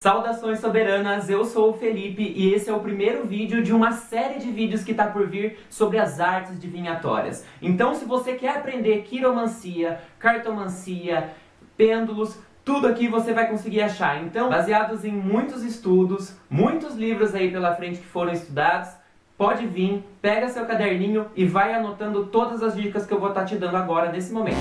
Saudações soberanas, eu sou o Felipe e esse é o primeiro vídeo de uma série de vídeos que está por vir sobre as artes divinatórias. Então, se você quer aprender quiromancia, cartomancia, pêndulos, tudo aqui você vai conseguir achar. Então, baseados em muitos estudos, muitos livros aí pela frente que foram estudados, pode vir, pega seu caderninho e vai anotando todas as dicas que eu vou estar te dando agora nesse momento.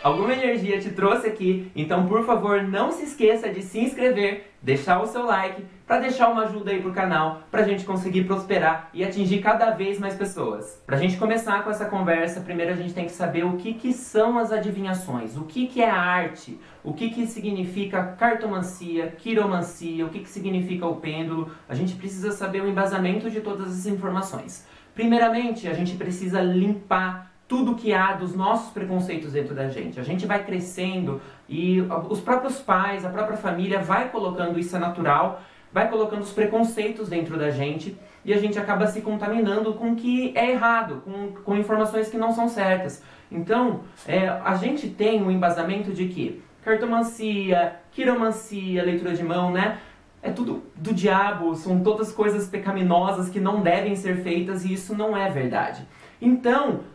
Alguma energia te trouxe aqui, então por favor não se esqueça de se inscrever, deixar o seu like, para deixar uma ajuda aí pro canal, pra gente conseguir prosperar e atingir cada vez mais pessoas. Pra gente começar com essa conversa, primeiro a gente tem que saber o que são as adivinhações, o que é a arte, o que significa cartomancia, quiromancia, o que significa o pêndulo. A gente precisa saber o embasamento de todas as informações. Primeiramente, a gente precisa limpar tudo que há dos nossos preconceitos dentro da gente. A gente vai crescendo e os próprios pais, a própria família vai colocando, isso é natural, vai colocando os preconceitos dentro da gente e a gente acaba se contaminando com o que é errado, com informações que não são certas. Então, a gente tem um embasamento de que cartomancia, quiromancia, leitura de mão, né? É tudo do diabo, são todas coisas pecaminosas que não devem ser feitas e isso não é verdade. Então,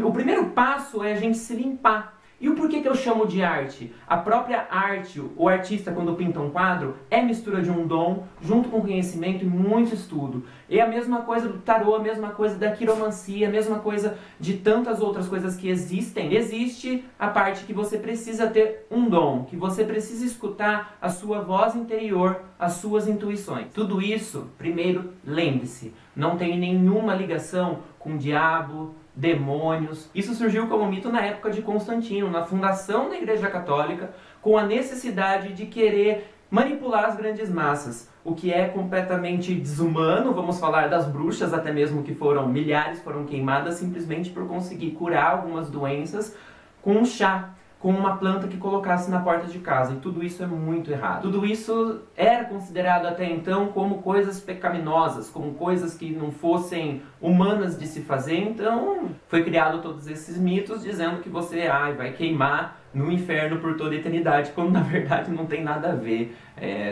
o primeiro passo é a gente se limpar. E o porquê que eu chamo de arte? A própria arte, o artista quando pinta um quadro, é mistura de um dom, junto com conhecimento e muito estudo. É a mesma coisa do tarô, a mesma coisa da quiromancia, a mesma coisa de tantas outras coisas que existem. Existe a parte que você precisa ter um dom, que você precisa escutar a sua voz interior, as suas intuições. Tudo isso, primeiro, lembre-se, não tem nenhuma ligação com o diabo, demônios. Isso surgiu como mito na época de Constantino, na fundação da Igreja Católica, com a necessidade de querer manipular as grandes massas, o que é completamente desumano. Vamos falar das bruxas, até mesmo que milhares foram queimadas simplesmente por conseguir curar algumas doenças com um chá, com uma planta que colocasse na porta de casa, e tudo isso é muito errado. Tudo isso era considerado até então como coisas pecaminosas, como coisas que não fossem humanas de se fazer, então foi criado todos esses mitos dizendo que você vai queimar no inferno por toda a eternidade, quando na verdade não tem nada a ver.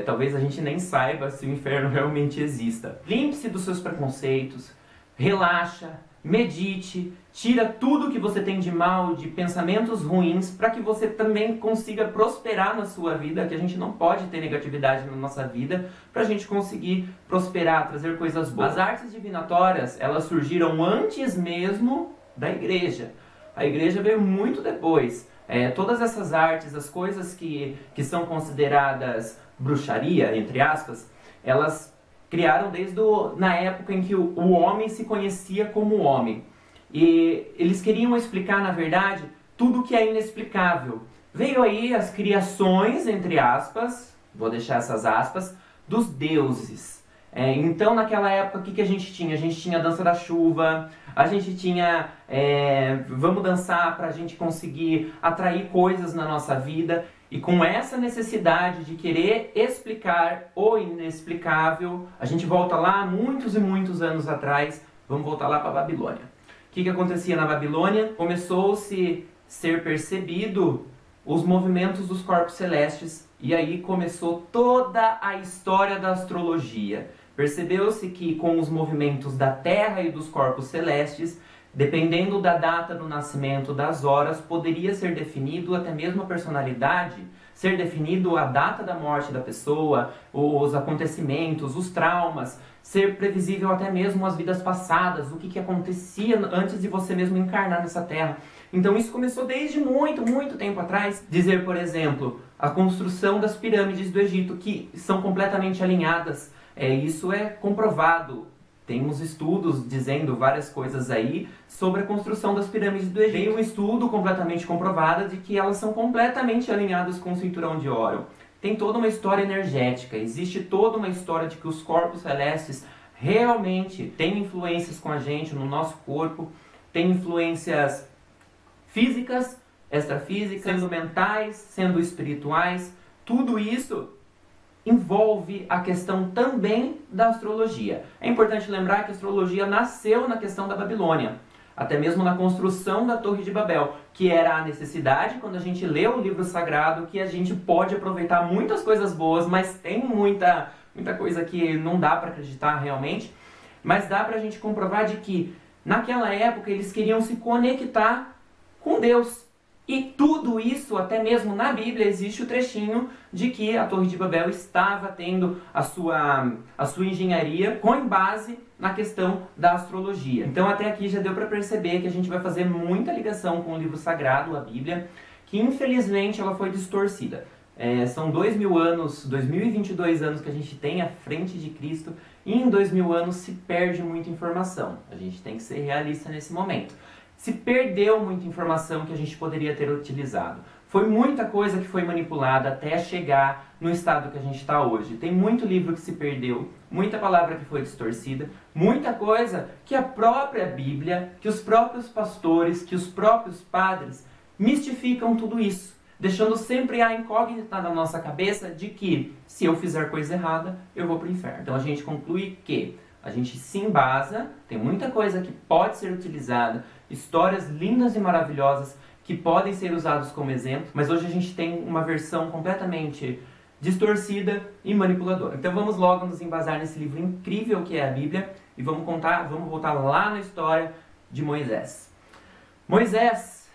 Talvez a gente nem saiba se o inferno realmente exista. Limpe-se dos seus preconceitos, relaxa, medite, tira tudo que você tem de mal, de pensamentos ruins, para que você também consiga prosperar na sua vida, que a gente não pode ter negatividade na nossa vida, para a gente conseguir prosperar, trazer coisas boas. As artes divinatórias, elas surgiram antes mesmo da igreja. A igreja veio muito depois. Todas essas artes, as coisas que são consideradas bruxaria, entre aspas, elas criaram na época em que o homem se conhecia como homem. E eles queriam explicar, na verdade, tudo que é inexplicável. Veio aí as criações, entre aspas, vou deixar essas aspas, dos deuses. Então, naquela época, o que a gente tinha? A gente tinha a dança da chuva, a gente tinha vamos dançar para a gente conseguir atrair coisas na nossa vida. E com essa necessidade de querer explicar o inexplicável, a gente volta lá muitos e muitos anos atrás, vamos voltar lá para a Babilônia. O que acontecia na Babilônia? Começou-se a ser percebido os movimentos dos corpos celestes, e aí começou toda a história da astrologia. Percebeu-se que com os movimentos da Terra e dos corpos celestes, dependendo da data do nascimento, das horas, poderia ser definido até mesmo a personalidade, ser definido a data da morte da pessoa, os acontecimentos, os traumas, ser previsível até mesmo as vidas passadas, o que acontecia antes de você mesmo encarnar nessa terra. Então isso começou desde muito, muito tempo atrás. Dizer, por exemplo, a construção das pirâmides do Egito, que são completamente alinhadas. Isso é comprovado. Temos estudos dizendo várias coisas aí sobre a construção das pirâmides do Egito. Tem um estudo completamente comprovado de que elas são completamente alinhadas com o cinturão de Órion. Tem toda uma história energética, existe toda uma história de que os corpos celestes realmente têm influências com a gente, no nosso corpo, tem influências físicas, extrafísicas, sendo mentais, sendo espirituais. Tudo isso envolve a questão também da astrologia. É importante lembrar que a astrologia nasceu na questão da Babilônia. até mesmo na construção da Torre de Babel, que era a necessidade, quando a gente lê o livro sagrado, que a gente pode aproveitar muitas coisas boas, mas tem muita coisa que não dá para acreditar realmente, mas dá para a gente comprovar de que naquela época eles queriam se conectar com Deus. E tudo isso, até mesmo na Bíblia, existe o trechinho de que a Torre de Babel estava tendo a sua engenharia com base na questão da astrologia. Então até aqui já deu para perceber que a gente vai fazer muita ligação com o livro sagrado, a Bíblia, que infelizmente ela foi distorcida. São 2000 anos, 2022 anos que a gente tem à frente de Cristo, e em 2000 anos se perde muita informação. A gente tem que ser realista nesse momento. Se perdeu muita informação que a gente poderia ter utilizado. Foi muita coisa que foi manipulada até chegar no estado que a gente está hoje. Tem muito livro que se perdeu, muita palavra que foi distorcida, muita coisa que a própria Bíblia, que os próprios pastores, que os próprios padres mistificam tudo isso, deixando sempre a incógnita na nossa cabeça de que se eu fizer coisa errada, eu vou para o inferno. Então a gente conclui que a gente se embasa, tem muita coisa que pode ser utilizada, histórias lindas e maravilhosas que podem ser usadas como exemplo, mas hoje a gente tem uma versão completamente distorcida e manipuladora. Então vamos logo nos embasar nesse livro incrível que é a Bíblia e vamos voltar lá na história de Moisés. Moisés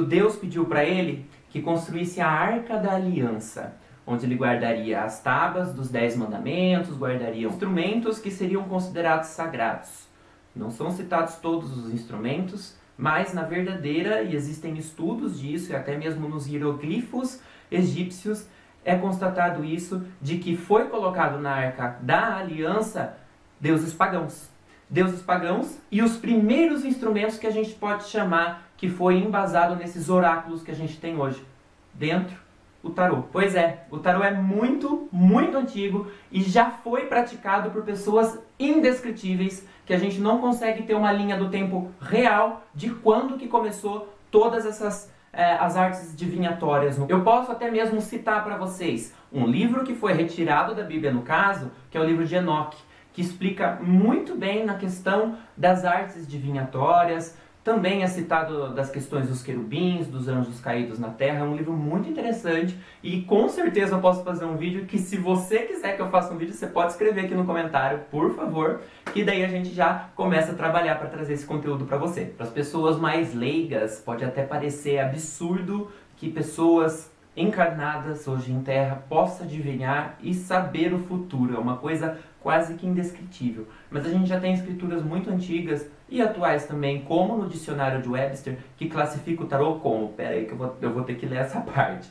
Deus pediu para ele que construísse a Arca da Aliança, onde ele guardaria as tábuas dos 10 mandamentos, guardaria instrumentos que seriam considerados sagrados. Não são citados todos os instrumentos, mas na verdadeira, e existem estudos disso, e até mesmo nos hieroglifos egípcios, é constatado isso, de que foi colocado na Arca da Aliança deuses pagãos. Deuses pagãos e os primeiros instrumentos que a gente pode chamar que foi embasado nesses oráculos que a gente tem hoje, dentro o tarô. Pois é, o tarô é muito, muito antigo e já foi praticado por pessoas indescritíveis, que a gente não consegue ter uma linha do tempo real de quando que começou todas essas as artes divinatórias. Eu posso até mesmo citar para vocês um livro que foi retirado da Bíblia no caso, que é o livro de Enoque, que explica muito bem na questão das artes divinatórias. Também é citado das questões dos querubins, dos anjos caídos na terra. É um livro muito interessante e com certeza eu posso fazer um vídeo que, se você quiser que eu faça um vídeo, você pode escrever aqui no comentário, por favor, que daí a gente já começa a trabalhar para trazer esse conteúdo para você. Para as pessoas mais leigas, pode até parecer absurdo que pessoas encarnadas hoje em terra possam adivinhar e saber o futuro. É uma coisa quase que indescritível. Mas a gente já tem escrituras muito antigas e atuais também, como no dicionário de Webster, que classifica o tarô como... Pera aí que eu vou ter que ler essa parte.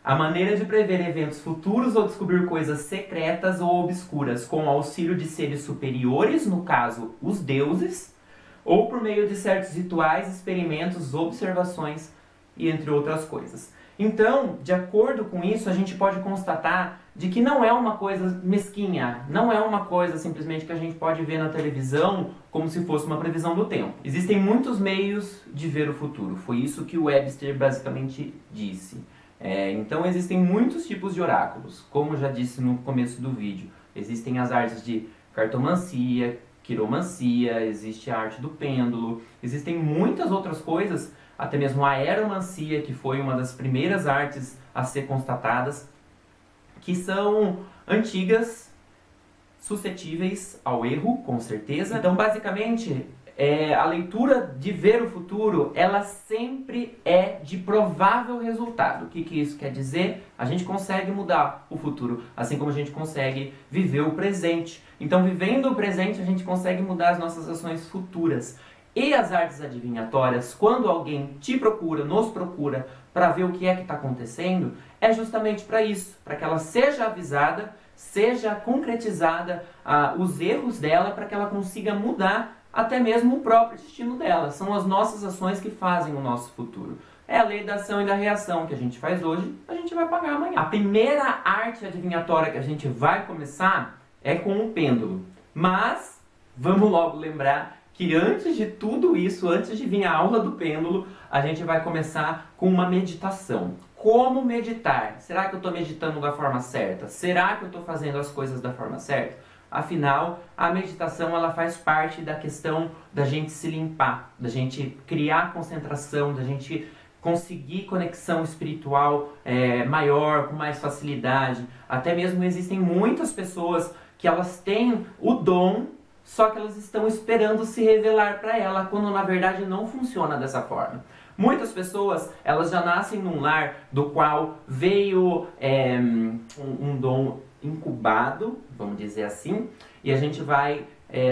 A maneira de prever eventos futuros ou descobrir coisas secretas ou obscuras com auxílio de seres superiores, no caso, os deuses, ou por meio de certos rituais, experimentos, observações e entre outras coisas. Então, de acordo com isso, a gente pode constatar de que não é uma coisa mesquinha, não é uma coisa simplesmente que a gente pode ver na televisão como se fosse uma previsão do tempo. Existem muitos meios de ver o futuro, foi isso que o Webster basicamente disse. Então existem muitos tipos de oráculos, como eu já disse no começo do vídeo. Existem as artes de cartomancia, quiromancia, existe a arte do pêndulo, existem muitas outras coisas, até mesmo a aeromancia, que foi uma das primeiras artes a ser constatadas, que são antigas, suscetíveis ao erro, com certeza. Então, basicamente, a leitura de ver o futuro, ela sempre é de provável resultado. O que isso quer dizer? A gente consegue mudar o futuro, assim como a gente consegue viver o presente. Então, vivendo o presente, a gente consegue mudar as nossas ações futuras. E as artes adivinhatórias, quando alguém te procura, nos procura, para ver o que é que está acontecendo, é justamente para isso, para que ela seja avisada, seja concretizada os erros dela, para que ela consiga mudar até mesmo o próprio destino dela. São as nossas ações que fazem o nosso futuro. É a lei da ação e da reação que a gente faz hoje, a gente vai pagar amanhã. A primeira arte adivinhatória que a gente vai começar é com o pêndulo. Mas, vamos logo lembrar que antes de tudo isso, antes de vir a aula do pêndulo, a gente vai começar com uma meditação. Como meditar? Será que eu estou meditando da forma certa? Será que eu estou fazendo as coisas da forma certa? Afinal, a meditação ela faz parte da questão da gente se limpar, da gente criar concentração, da gente conseguir conexão espiritual maior, com mais facilidade. Até mesmo existem muitas pessoas que elas têm o dom, só que elas estão esperando se revelar para ela, quando na verdade não funciona dessa forma. Muitas pessoas, elas já nascem num lar do qual veio um dom incubado, vamos dizer assim, e a gente vai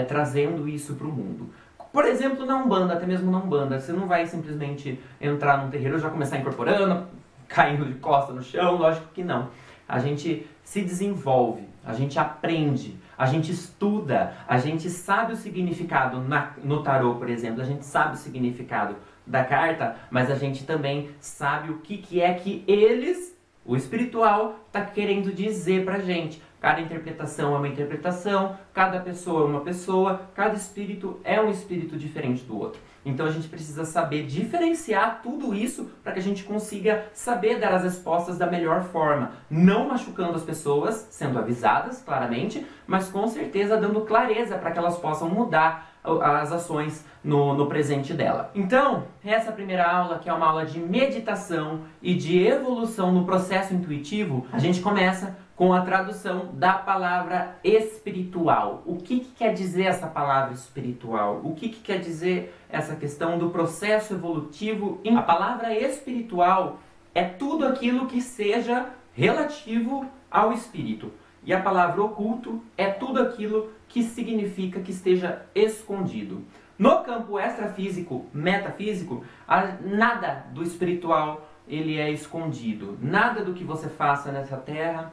trazendo isso para o mundo. Por exemplo, na Umbanda, até mesmo na Umbanda, você não vai simplesmente entrar num terreiro e já começar incorporando, caindo de costa no chão, lógico que não. A gente se desenvolve, a gente aprende, a gente estuda, a gente sabe o significado no tarô, por exemplo, a gente sabe o significado da carta, mas a gente também sabe o que é que eles, o espiritual, está querendo dizer pra gente. Cada interpretação é uma interpretação, cada pessoa é uma pessoa, cada espírito é um espírito diferente do outro. Então a gente precisa saber diferenciar tudo isso para que a gente consiga saber dar as respostas da melhor forma. Não machucando as pessoas, sendo avisadas, claramente, mas com certeza dando clareza para que elas possam mudar as ações no presente dela. Então, essa primeira aula, que é uma aula de meditação e de evolução no processo intuitivo, a gente começa com a tradução da palavra espiritual. O que quer dizer essa palavra espiritual? O que quer dizer essa questão do processo evolutivo? A palavra espiritual é tudo aquilo que seja relativo ao espírito. E a palavra oculto é tudo aquilo que significa que esteja escondido. No campo extrafísico, metafísico, nada do espiritual ele é escondido. Nada do que você faça nessa terra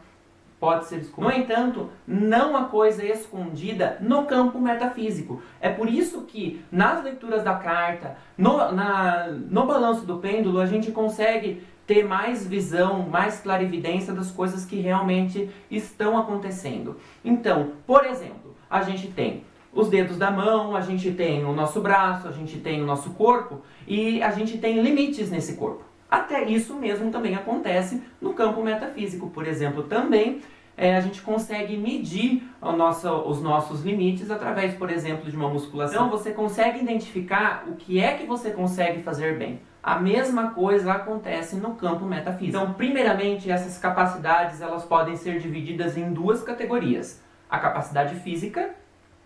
pode ser escondido. No entanto, não há coisa escondida no campo metafísico. É por isso que nas leituras da carta, no balanço do pêndulo, a gente consegue ter mais visão, mais clarividência das coisas que realmente estão acontecendo. Então, por exemplo, a gente tem os dedos da mão, a gente tem o nosso braço, a gente tem o nosso corpo e a gente tem limites nesse corpo. Até isso mesmo também acontece no campo metafísico. Por exemplo, também a gente consegue medir os nossos limites através, por exemplo, de uma musculação. Então você consegue identificar o que é que você consegue fazer bem. A mesma coisa acontece no campo metafísico. Então, primeiramente, essas capacidades elas podem ser divididas em duas categorias. A capacidade física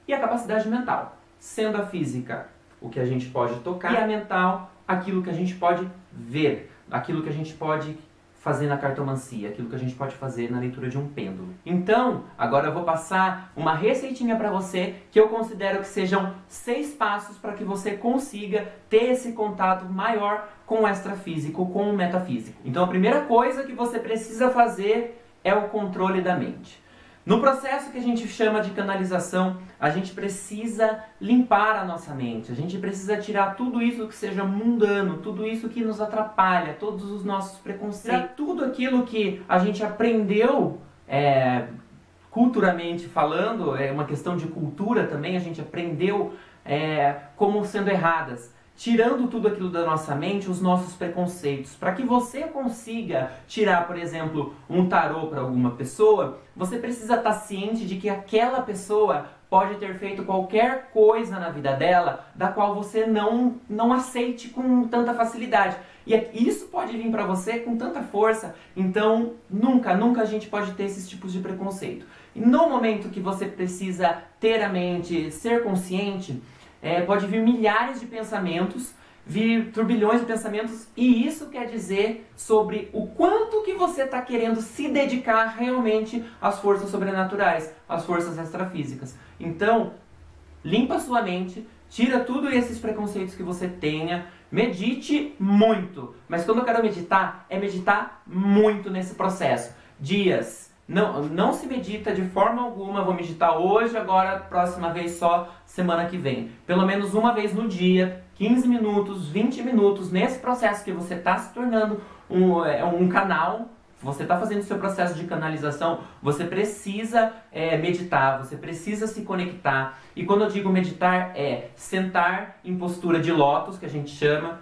e a capacidade mental. Sendo a física o que a gente pode tocar e a mental aquilo que a gente pode ver, aquilo que a gente pode fazer na cartomancia, aquilo que a gente pode fazer na leitura de um pêndulo. Então, agora eu vou passar uma receitinha para você que eu considero que sejam 6 passos para que você consiga ter esse contato maior com o extrafísico, com o metafísico. Então, a primeira coisa que você precisa fazer é o controle da mente. No processo que a gente chama de canalização, a gente precisa limpar a nossa mente, a gente precisa tirar tudo isso que seja mundano, tudo isso que nos atrapalha, todos os nossos preconceitos, tudo aquilo que a gente aprendeu culturalmente falando, é uma questão de cultura também, a gente aprendeu como sendo erradas. Tirando tudo aquilo da nossa mente, os nossos preconceitos. Para que você consiga tirar, por exemplo, um tarô para alguma pessoa, você precisa estar ciente de que aquela pessoa pode ter feito qualquer coisa na vida dela, da qual você não aceite com tanta facilidade. E isso pode vir para você com tanta força, então nunca a gente pode ter esses tipos de preconceito. E no momento que você precisa ter a mente, ser consciente, pode vir milhares de pensamentos, vir turbilhões de pensamentos, e isso quer dizer sobre o quanto que você está querendo se dedicar realmente às forças sobrenaturais, às forças extrafísicas. Então, limpa a sua mente, tira tudo esses preconceitos que você tenha, medite muito. Mas quando eu quero meditar, é meditar muito nesse processo. Dias. Não se medita de forma alguma, vou meditar hoje, agora, próxima vez só, semana que vem. Pelo menos uma vez no dia, 15 minutos, 20 minutos, nesse processo que você está se tornando um canal, você está fazendo o seu processo de canalização, você precisa meditar, você precisa se conectar. E quando eu digo meditar, sentar em postura de lótus, que a gente chama,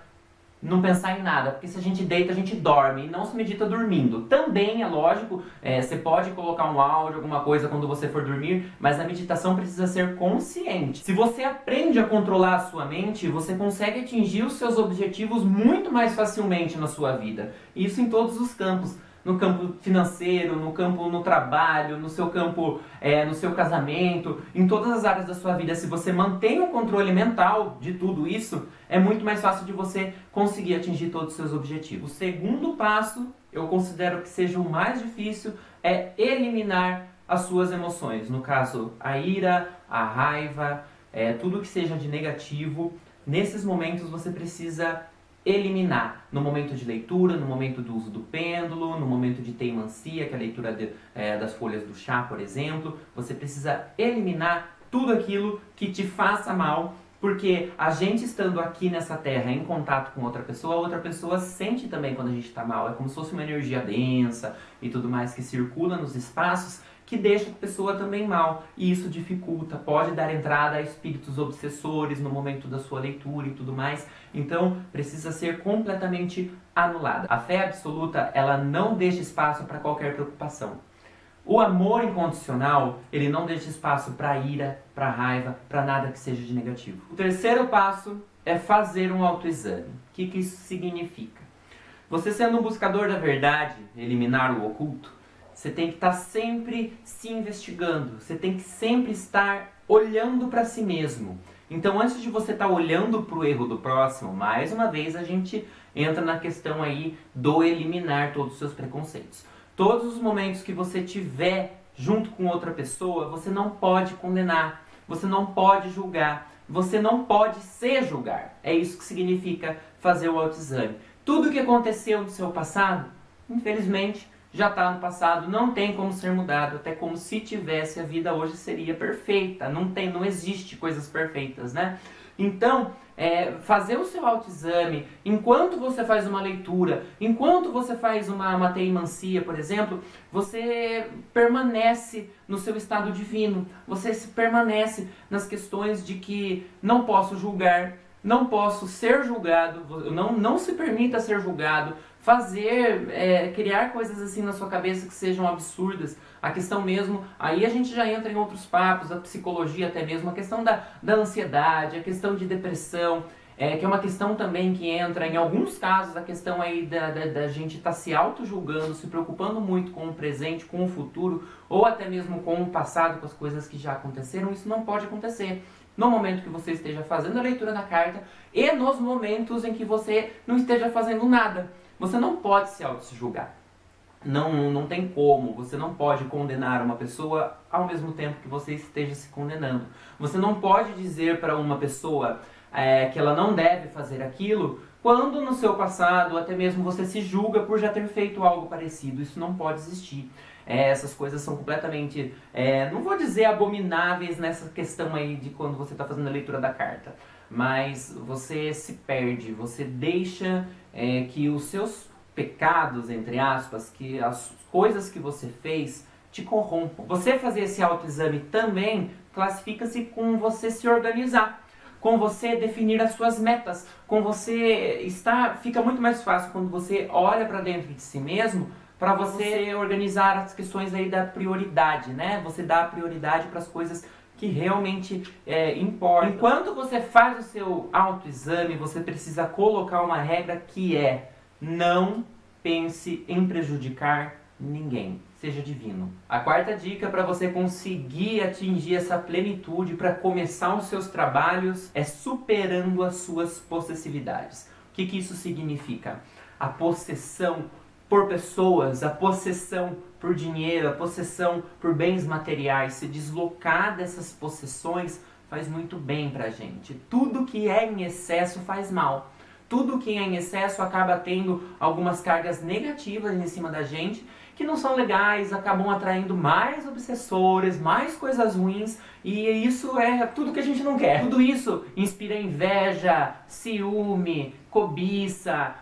não pensar em nada, porque se a gente deita, a gente dorme, e não se medita dormindo. Também, é lógico, você pode colocar um áudio, alguma coisa quando você for dormir, mas a meditação precisa ser consciente. Se você aprende a controlar a sua mente, você consegue atingir os seus objetivos muito mais facilmente na sua vida. Isso em todos os campos. No campo financeiro, no campo no trabalho, no seu campo, no seu casamento, em todas as áreas da sua vida. Se você mantém o controle mental de tudo isso, é muito mais fácil de você conseguir atingir todos os seus objetivos. O segundo passo, eu considero que seja o mais difícil, é eliminar as suas emoções. No caso, a ira, a raiva, tudo que seja de negativo. Nesses momentos você precisa eliminar, no momento de leitura, no momento do uso do pêndulo, no momento de teimancia, que é a leitura das folhas do chá, por exemplo. Você precisa eliminar tudo aquilo que te faça mal, porque a gente estando aqui nessa terra em contato com outra pessoa sente também quando a gente está mal. É como se fosse uma energia densa e tudo mais que circula nos espaços, que deixa a pessoa também mal. E isso dificulta, pode dar entrada a espíritos obsessores no momento da sua leitura e tudo mais. Então, precisa ser completamente anulada. A fé absoluta, ela não deixa espaço para qualquer preocupação. O amor incondicional, ele não deixa espaço para ira, para raiva, para nada que seja de negativo. O terceiro passo é fazer um autoexame. O que isso significa? Você sendo um buscador da verdade, eliminar o oculto, você tem que estar sempre se investigando, você tem que sempre estar olhando para si mesmo. Então, antes de você estar olhando para o erro do próximo, mais uma vez a gente entra na questão aí do eliminar todos os seus preconceitos. Todos os momentos que você tiver junto com outra pessoa, você não pode condenar, você não pode julgar, você não pode se julgar. É isso que significa fazer o autoexame. Tudo que aconteceu no seu passado, infelizmente, já está no passado, não tem como ser mudado, até como se tivesse, a vida hoje seria perfeita, não existe coisas perfeitas, né? Então, fazer o seu autoexame, enquanto você faz uma leitura, enquanto você faz uma teimancia, por exemplo, você permanece no seu estado divino, você permanece nas questões de que não posso julgar, não posso ser julgado, não se permita ser julgado, criar coisas assim na sua cabeça que sejam absurdas. A questão mesmo, aí a gente já entra em outros papos, a psicologia até mesmo, a questão da ansiedade, a questão de depressão, que é uma questão também que entra, em alguns casos, a questão aí da gente estar se auto-julgando, se preocupando muito com o presente, com o futuro, ou até mesmo com o passado, com as coisas que já aconteceram. Isso não pode acontecer no momento que você esteja fazendo a leitura da carta e nos momentos em que você não esteja fazendo nada. Você não pode se auto-julgar. Não tem como. Você não pode condenar uma pessoa ao mesmo tempo que você esteja se condenando. Você não pode dizer para uma pessoa que ela não deve fazer aquilo, quando no seu passado, até mesmo você se julga por já ter feito algo parecido. Isso não pode existir. Essas coisas são completamente, não vou dizer abomináveis nessa questão aí de quando você está fazendo a leitura da carta, mas você se perde, você deixa que os seus pecados, entre aspas, que as coisas que você fez te corrompam. Você fazer esse autoexame também classifica-se com você se organizar, com você definir as suas metas, com você fica muito mais fácil quando você olha para dentro de si mesmo, para você organizar as questões aí da prioridade, né? Você dá prioridade para as coisas que realmente importam. Enquanto você faz o seu autoexame, você precisa colocar uma regra que é: não pense em prejudicar ninguém, seja divino. A quarta dica para você conseguir atingir essa plenitude, para começar os seus trabalhos, é superando as suas possessividades. O que isso significa? A possessão por pessoas, a possessão por dinheiro, a possessão por bens materiais. Se deslocar dessas possessões faz muito bem pra gente. Tudo que é em excesso faz mal. Tudo que é em excesso acaba tendo algumas cargas negativas em cima da gente, que não são legais, acabam atraindo mais obsessores, mais coisas ruins, e isso é tudo que a gente não quer. Tudo isso inspira inveja, ciúme, cobiça,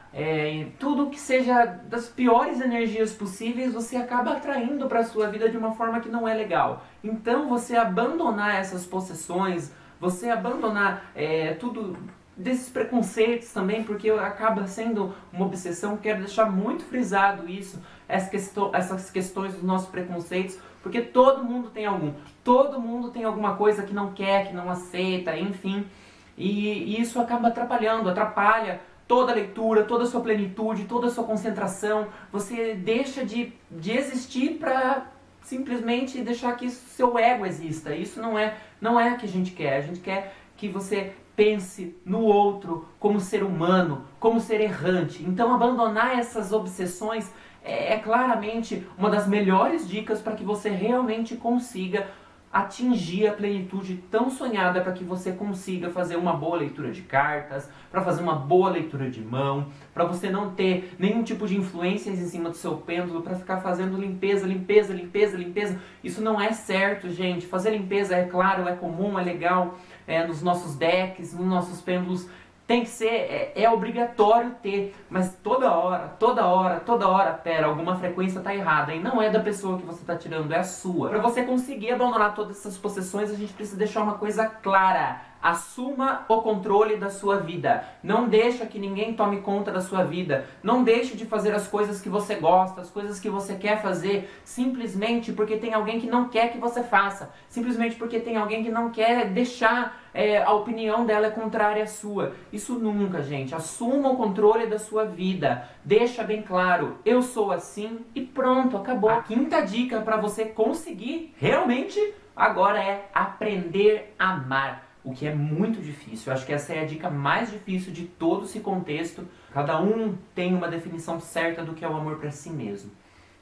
tudo que seja das piores energias possíveis, você acaba atraindo para a sua vida de uma forma que não é legal. Então, você abandonar essas possessões, você abandonar tudo desses preconceitos também, porque acaba sendo uma obsessão. Quero deixar muito frisado isso, essas questões dos nossos preconceitos, porque todo mundo tem alguma coisa que não quer, que não aceita, enfim, e isso atrapalha toda a leitura, toda a sua plenitude, toda a sua concentração. Você deixa de existir para simplesmente deixar que seu ego exista. Isso não é o que a gente quer. A gente quer que você pense no outro como ser humano, como ser errante. Então abandonar essas obsessões é claramente uma das melhores dicas para que você realmente consiga atingir a plenitude tão sonhada, para que você consiga fazer uma boa leitura de cartas, para fazer uma boa leitura de mão, para você não ter nenhum tipo de influências em cima do seu pêndulo, para ficar fazendo limpeza. Isso não é certo, gente. Fazer limpeza, é claro, é comum, é legal, nos nossos decks, nos nossos pêndulos. Tem que ser, é obrigatório ter, mas toda hora, pera, alguma frequência tá errada, e não é da pessoa que você tá tirando, é a sua. Para você conseguir abandonar todas essas possessões, a gente precisa deixar uma coisa clara: assuma o controle da sua vida. Não deixa que ninguém tome conta da sua vida. Não deixe de fazer as coisas que você gosta, as coisas que você quer fazer, simplesmente porque tem alguém que não quer que você faça. Simplesmente porque tem alguém que não quer deixar a opinião dela é contrária à sua. Isso nunca, gente. Assuma o controle da sua vida. Deixa bem claro: eu sou assim e pronto, acabou. A quinta dica para você conseguir realmente agora é aprender a amar. O que é muito difícil. Eu acho que essa é a dica mais difícil de todo esse contexto. Cada um tem uma definição certa do que é o amor para si mesmo.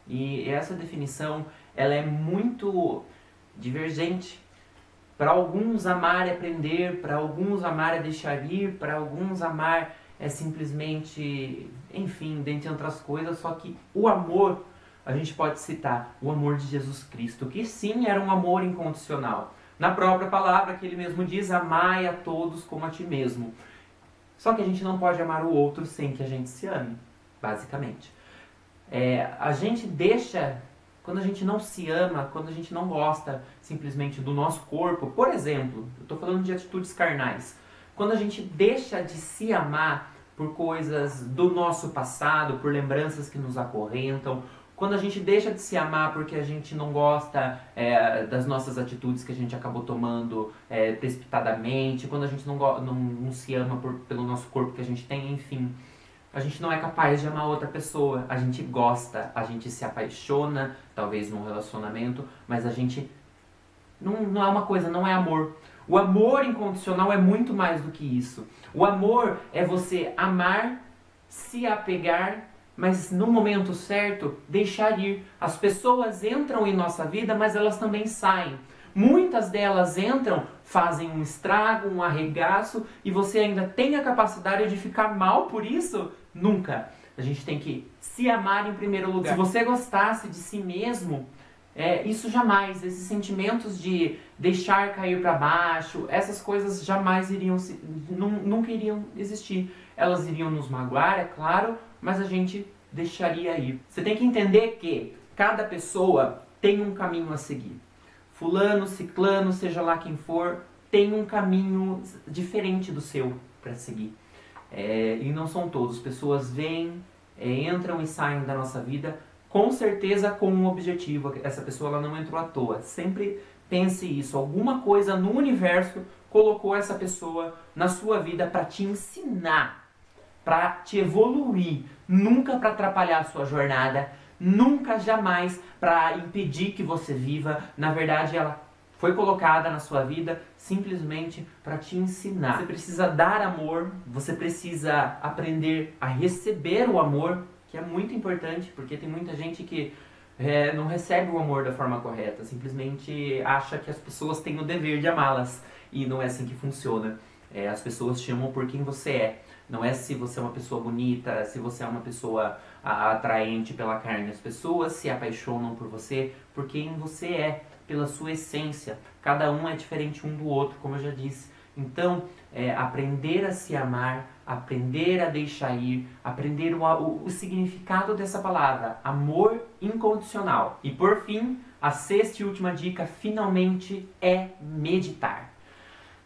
E essa definição, ela é muito divergente. Para alguns, amar é aprender, para alguns, amar é deixar ir, para alguns, amar é simplesmente, enfim, dentre outras coisas. Só que o amor, a gente pode citar o amor de Jesus Cristo, que sim, era um amor incondicional. Na própria palavra que ele mesmo diz: amai a todos como a ti mesmo. Só que a gente não pode amar o outro sem que a gente se ame, basicamente. A gente deixa, quando a gente não se ama, quando a gente não gosta simplesmente do nosso corpo, por exemplo, eu estou falando de atitudes carnais, quando a gente deixa de se amar por coisas do nosso passado, por lembranças que nos acorrentam, quando a gente deixa de se amar porque a gente não gosta das nossas atitudes que a gente acabou tomando precipitadamente, quando a gente não se ama pelo nosso corpo que a gente tem, enfim, a gente não é capaz de amar outra pessoa. A gente gosta, a gente se apaixona, talvez num relacionamento, mas a gente não é uma coisa, não é amor. O amor incondicional é muito mais do que isso. O amor é você amar, se apegar, mas no momento certo, deixar ir. As pessoas entram em nossa vida, mas elas também saem. Muitas delas entram, fazem um estrago, um arregaço, e você ainda tem a capacidade de ficar mal por isso? Nunca. A gente tem que se amar em primeiro lugar. Se você gostasse de si mesmo, isso jamais, esses sentimentos de deixar cair para baixo, essas coisas jamais nunca iriam existir. Elas iriam nos magoar, é claro, mas a gente deixaria ir. Você tem que entender que cada pessoa tem um caminho a seguir. Fulano, ciclano, seja lá quem for, tem um caminho diferente do seu para seguir. E não são todos. Pessoas vêm, entram e saem da nossa vida, com certeza com um objetivo. Essa pessoa ela não entrou à toa. Sempre pense isso. Alguma coisa no universo colocou essa pessoa na sua vida para te ensinar, para te evoluir, nunca para atrapalhar a sua jornada, nunca, jamais para impedir que você viva. Na verdade, ela foi colocada na sua vida simplesmente para te ensinar. Você precisa dar amor, você precisa aprender a receber o amor, que é muito importante, porque tem muita gente que não recebe o amor da forma correta, simplesmente acha que as pessoas têm o dever de amá-las, e não é assim que funciona. As pessoas te amam por quem você é. Não é se você é uma pessoa bonita, se você é uma pessoa atraente pela carne. As pessoas se apaixonam por você por quem você é, pela sua essência. Cada um é diferente um do outro, como eu já disse. Então, aprender a se amar, aprender a deixar ir, aprender o significado dessa palavra, amor incondicional. E por fim, a sexta e última dica, finalmente, é meditar.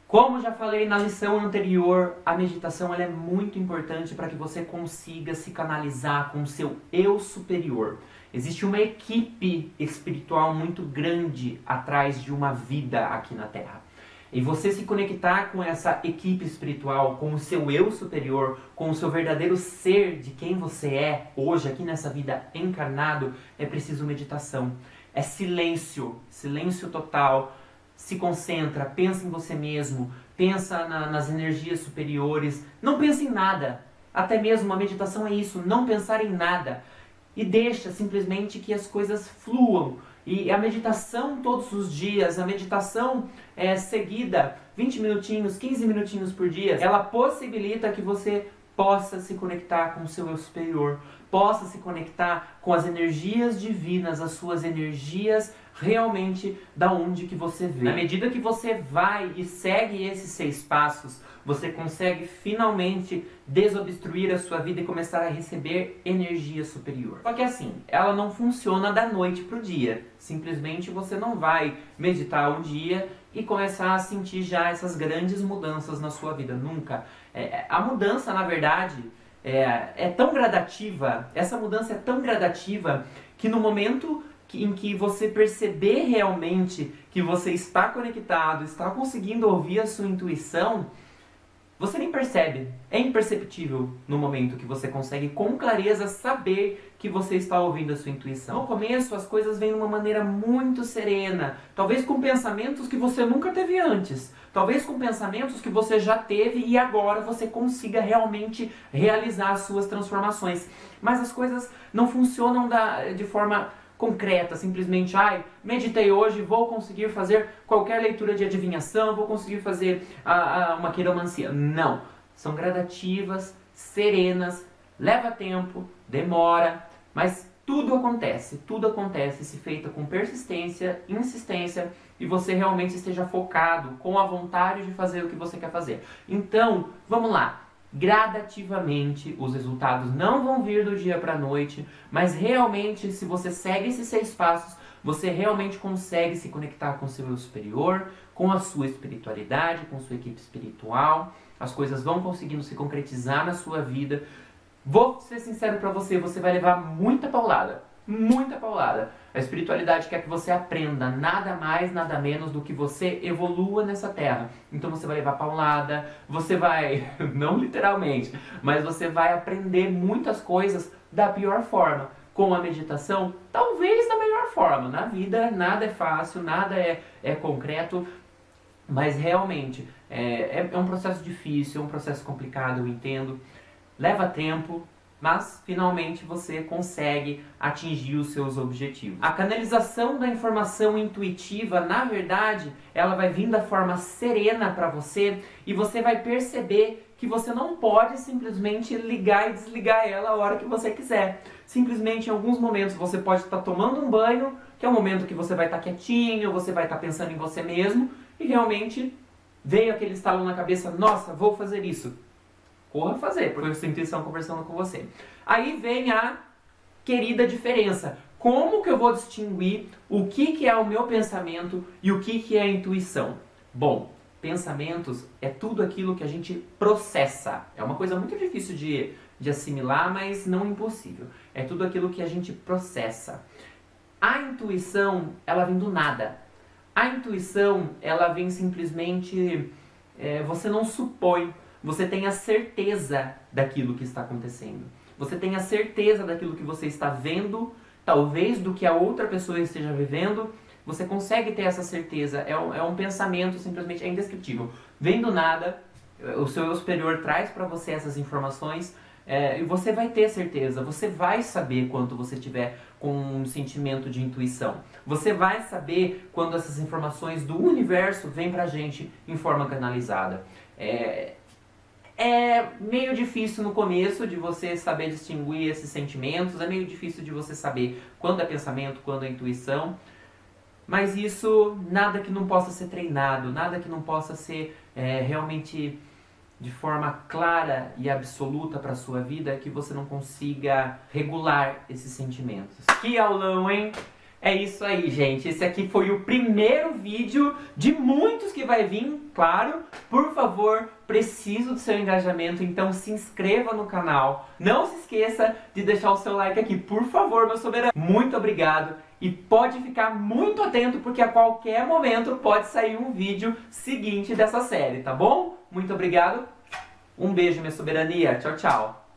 Como já falei na lição anterior, a meditação ela é muito importante para que você consiga se canalizar com o seu eu superior. Existe uma equipe espiritual muito grande atrás de uma vida aqui na Terra. E você se conectar com essa equipe espiritual, com o seu eu superior, com o seu verdadeiro ser de quem você é hoje aqui nessa vida encarnado, é preciso meditação. É silêncio, silêncio total. Se concentra, pensa em você mesmo, pensa nas energias superiores, não pensa em nada. Até mesmo a meditação é isso, não pensar em nada. E deixa simplesmente que as coisas fluam. E a meditação todos os dias, a meditação seguida, 20 minutinhos, 15 minutinhos por dia, ela possibilita que você possa se conectar com o seu eu superior, possa se conectar com as energias divinas, as suas energias realmente da onde que você vem. Na medida que você vai e segue esses 6 passos, você consegue finalmente desobstruir a sua vida e começar a receber energia superior. Só que assim, ela não funciona da noite pro dia. Simplesmente você não vai meditar um dia e começar a sentir já essas grandes mudanças na sua vida. Nunca. A mudança, na verdade, é tão gradativa, essa mudança é tão gradativa que no momento em que você perceber realmente que você está conectado, está conseguindo ouvir a sua intuição, você nem percebe. É imperceptível no momento que você consegue com clareza saber que você está ouvindo a sua intuição. No começo as coisas vêm de uma maneira muito serena, talvez com pensamentos que você nunca teve antes, talvez com pensamentos que você já teve e agora você consiga realmente realizar as suas transformações. Mas as coisas não funcionam de forma concreta, simplesmente, meditei hoje, vou conseguir fazer qualquer leitura de adivinhação, vou conseguir fazer uma quiromancia. Não, são gradativas, serenas, leva tempo, demora, mas tudo acontece se feita com persistência, insistência e você realmente esteja focado, com a vontade de fazer o que você quer fazer. Então, vamos lá. Gradativamente, os resultados não vão vir do dia para a noite, mas realmente, se você segue esses 6 passos, você realmente consegue se conectar com o seu eu superior, com a sua espiritualidade, com a sua equipe espiritual, as coisas vão conseguindo se concretizar na sua vida. Vou ser sincero para você, você vai levar muita paulada. Muita paulada. A espiritualidade quer que você aprenda nada mais, nada menos do que você evolua nessa terra. Então você vai levar paulada, você vai, não literalmente, mas você vai aprender muitas coisas da pior forma. Com a meditação, talvez da melhor forma. Na vida nada é fácil, nada é concreto, mas realmente é um processo difícil, é um processo complicado, eu entendo. Leva tempo, mas finalmente você consegue atingir os seus objetivos. A canalização da informação intuitiva, na verdade, ela vai vir da forma serena para você e você vai perceber que você não pode simplesmente ligar e desligar ela a hora que você quiser. Simplesmente em alguns momentos você pode estar tomando um banho, que é um momento que você vai estar quietinho, você vai estar pensando em você mesmo e realmente veio aquele estalo na cabeça, nossa, vou fazer isso. Corra fazer, porque foi a sua intuição conversando com você. Aí vem a querida diferença. Como que eu vou distinguir o que é o meu pensamento e o que é a intuição? Bom, pensamentos é tudo aquilo que a gente processa. É uma coisa muito difícil de assimilar, mas não impossível. É tudo aquilo que a gente processa. A intuição, ela vem do nada. A intuição, ela vem simplesmente... você não supõe. Você tem a certeza daquilo que está acontecendo. Você tem a certeza daquilo que você está vendo, talvez do que a outra pessoa esteja vivendo. Você consegue ter essa certeza. É um pensamento simplesmente indescritível. Vem do nada, o seu eu superior traz para você essas informações e você vai ter certeza. Você vai saber quando você tiver com um sentimento de intuição. Você vai saber quando essas informações do universo vêm para a gente em forma canalizada. É meio difícil no começo de você saber distinguir esses sentimentos, é meio difícil de você saber quando é pensamento, quando é intuição, mas isso, nada que não possa ser treinado, nada que não possa ser realmente de forma clara e absoluta para a sua vida, que você não consiga regular esses sentimentos. Que aulão, hein? É isso aí, gente. Esse aqui foi o primeiro vídeo de muitos que vai vir, claro. Por favor, preciso do seu engajamento, então se inscreva no canal. Não se esqueça de deixar o seu like aqui, por favor, meu soberano. Muito obrigado e pode ficar muito atento porque a qualquer momento pode sair um vídeo seguinte dessa série, tá bom? Muito obrigado. Um beijo, minha soberania. Tchau, tchau.